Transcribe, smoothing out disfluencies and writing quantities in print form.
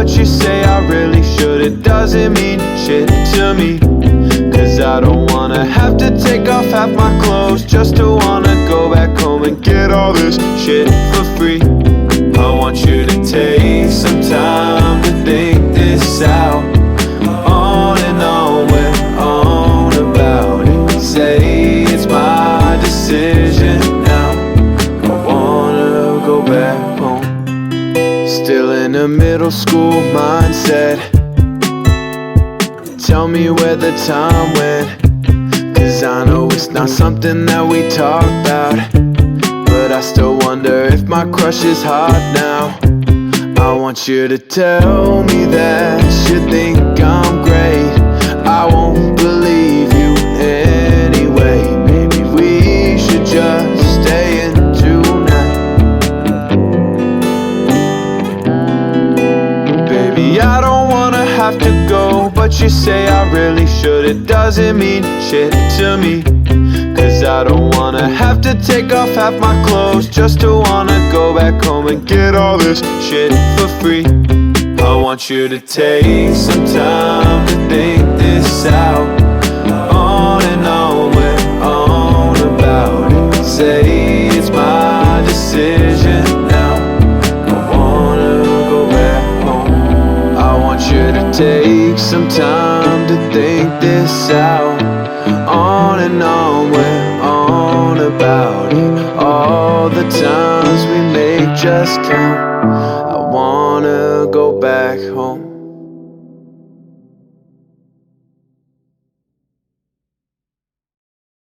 but you say I really should. It doesn't mean shit to me, cause I don't wanna have to take off half my clothes just to wanna go back home and get all this shit for free. I want you to take some time to think this out. On and on, we're on about it. Say it's my decision now. I wanna go back home. Still in a middle school mindset. Tell me where the time went, cause I know it's not something that we talk about. But I still wonder if my crush is hot now. I want you to tell me that you think I'm great. I won't believe you anyway. Maybe we should just stay in tonight. Baby, I don't wanna have to go, but you say I really should. It doesn't mean shit to me, cause I don't wanna have to take off half my clothes just to wanna go back home and get all this shit for free. I want you to take some time to think this out. On and on, we're on about it. Say it's my decision now. I wanna go back home. I want you to take some time to think this out. On and on, we're on about it. All the times we make just count. I wanna go back home.